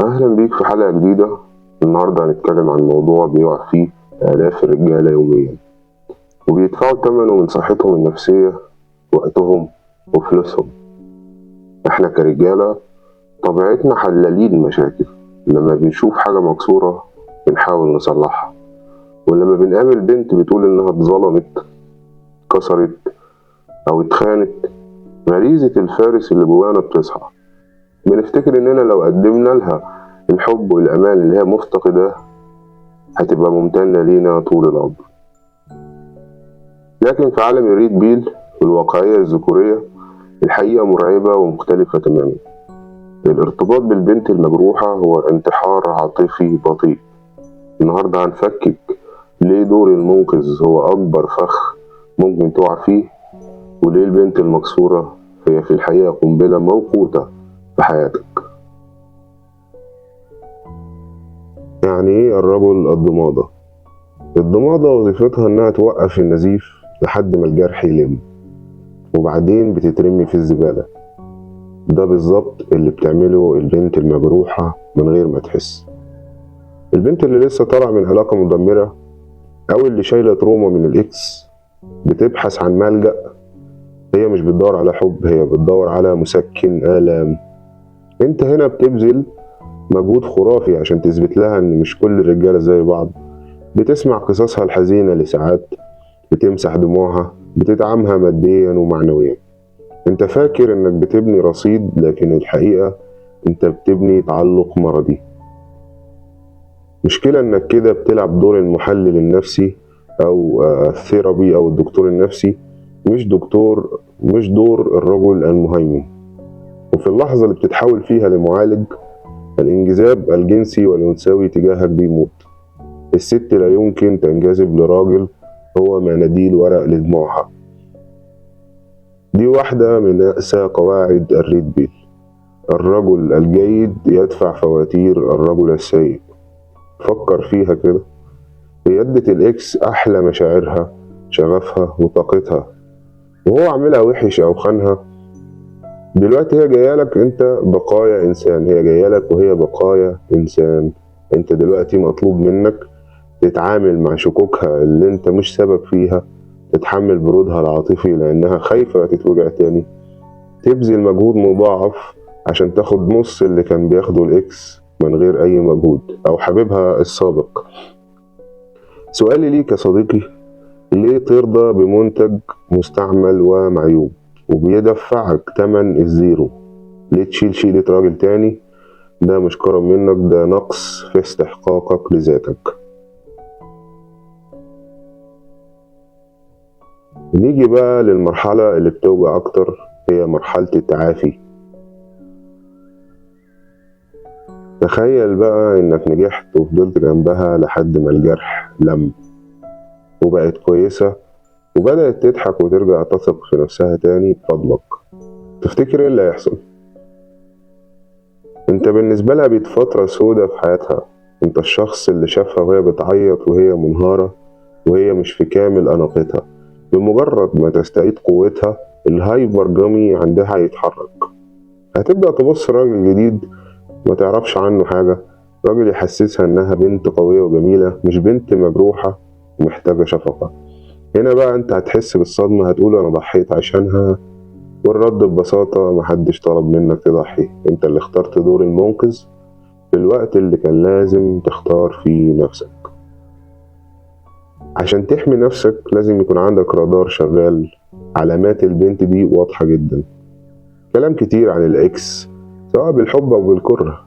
أهلا بيك في حلقة جديدة. النهاردة هنتكلم عن موضوع بيقع فيه آلاف الرجالة يوميا، وبيدفعوا ثمنه من صحتهم النفسية، وقتهم وفلوسهم. إحنا كرجالة طبيعتنا حلالين مشاكل. لما بنشوف حاجة مكسورة بنحاول نصلحها، ولما بنقابل بنت بتقول إنها اتظلمت، اتكسرت أو اتخانت، غريزة الفارس اللي جوانا بتصحى. بنفتكر إننا لو قدمنا لها الحب والأمان اللي هي مفتقداه هتبقى ممتنة لينا طول العمر. لكن في عالم الريد بيل والواقعية الذكورية، الحقيقة مرعبة ومختلفة تماما. الارتباط بالبنت المجروحة هو انتحار عاطفي بطيء. النهاردة هنفكك ليه دور المنقذ هو أكبر فخ ممكن تقع فيه، وليه البنت المكسورة هي في الحقيقة قنبلة موقوتة في حياتك. يعني ايه الرجل الضمادة؟ الضمادة وظيفتها انها توقف النزيف لحد ما الجرح يلم، وبعدين بتترمي في الزبالة. ده بالظبط اللي بتعمله البنت المجروحة من غير ما تحس. البنت اللي لسه طالعة من علاقة مدمرة، أو اللي شايلة تروما من الإكس، بتبحث عن ملجأ. هي مش بتدور على حب، هي بتدور على مسكن آلام. انت هنا بتبذل مجهود خرافي عشان تثبت لها ان مش كل الرجالة زي بعض. بتسمع قصصها الحزينة لساعات، بتمسح دموعها، بتدعمها ماديا ومعنويا. انت فاكر انك بتبني رصيد، لكن الحقيقة انت بتبني تعلق مرضي. مشكلة انك كده بتلعب دور المحلل النفسي او الثيرابي او الدكتور النفسي، مش دور الرجل المهيمن. وفي اللحظة اللي بتتحول فيها لمعالج، الانجذاب الجنسي والأنثوي تجاهك بيموت. الست لا يمكن تنجذب لراجل هو مناديل ورق لدموعها. دي واحدة من أسى قواعد الريد بيل. الرجل الجيد يدفع فواتير الرجل السيء. فكر فيها كده. هي ادت الإكس أحلى مشاعرها، شغفها وطاقتها، وهو عاملها وحش أو خانها. دلوقتي هي جايالك أنت بقايا إنسان، هي جايالك وهي بقايا إنسان. أنت دلوقتي مطلوب منك تتعامل مع شكوكها اللي أنت مش سبب فيها، تتحمل برودها العاطفي لأنها خايفة تتوجع تاني، تبذل مجهود مضاعف عشان تاخد نص اللي كان بياخده الإكس من غير أي مجهود أو حبيبها السابق. سؤالي ليك يا صديقي، ليه ترضى بمنتج مستعمل ومعيوب وبيدفعك تمن الزيرو؟ ليه تشيل شيلة راجل تاني؟ ده مش كرم منك، ده نقص في استحقاقك لذاتك. نيجي بقى للمرحلة اللي بتوجع أكتر، هي مرحلة التعافي. تخيل بقى إنك نجحت وفضلت جنبها لحد ما الجرح لم وبقت كويسة وبدأت تضحك وترجع تثق في نفسها تاني. بفضلك تفتكر ايه اللي هيحصل؟ انت بالنسبة لها بقيت فترة سودة في حياتها. انت الشخص اللي شافها وهي بتعيط وهي منهارة وهي مش في كامل أناقتها. بمجرد ما تستعيد قوتها، الهايبر جامي عندها هيتحرك. هتبدأ تبص راجل جديد ما تعرفش عنه حاجة، راجل يحسسها انها بنت قوية وجميلة، مش بنت مجروحة ومحتاجة شفقة. هنا بقى انت هتحس بالصدمة، هتقول انا ضحيت عشانها، والرد ببساطة محدش طلب منك تضحي. انت اللي اخترت دور المنقذ في الوقت اللي كان لازم تختار فيه نفسك. عشان تحمي نفسك لازم يكون عندك رادار شغال. علامات البنت دي واضحة جدا. كلام كتير عن الإكس سواء بالحب أو بالكره،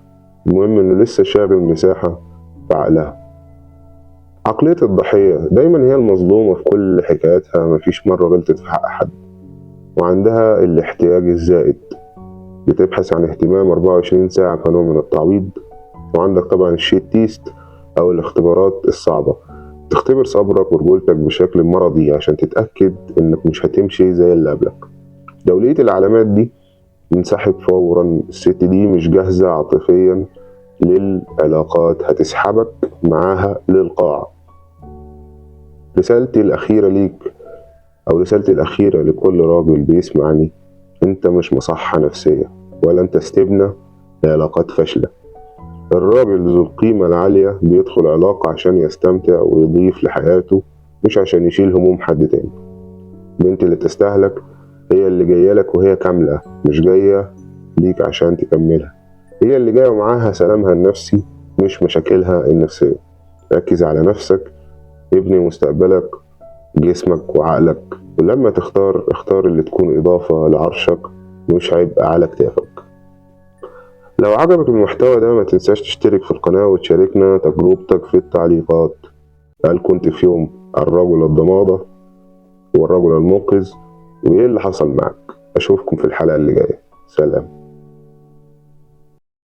المهم إنه لسه شاغل مساحة في عقلها. عقلية الضحية دايما هي المظلومة في كل حكاياتها، مفيش مرة غلطت في حق حد. وعندها الاحتياج الزائد، بتبحث عن اهتمام 24 ساعة كنوع من التعويض. وعندك طبعا الشيت تيست أو الاختبارات الصعبة، تختبر صبرك ورجولتك بشكل مرضي عشان تتأكد إنك مش هتمشي زي اللي قبلك. لو لقيت العلامات دي انسحب فورا. الست دي مش جاهزة عاطفيا للعلاقات، هتسحبك معاها للقاع. رسالتي الأخيرة ليك أو رسالتي الأخيرة لكل راجل بيسمعني، أنت مش مصحة نفسية ولا أنت استبنة لعلاقات فاشلة. الراجل ذو القيمة العالية بيدخل علاقة عشان يستمتع ويضيف لحياته، مش عشان يشيل هموم حد تاني. البنت اللي تستهلك هي اللي جاية لك وهي كاملة، مش جاية ليك عشان تكملها. هي اللي جاية معاها سلامها النفسي مش مشاكلها النفسية. ركز على نفسك، ابني مستقبلك، جسمك وعقلك، ولما تختار اختار اللي تكون إضافة لعرشك مش عبء على كتافك. لو عجبك المحتوى ده ما تنساش تشترك في القناة وتشاركنا تجربتك في التعليقات. هل كنت في يوم الرجل الضمادة والرجل المنقذ؟ وإيه اللي حصل معك؟ أشوفكم في الحلقة اللي جاية. سلام.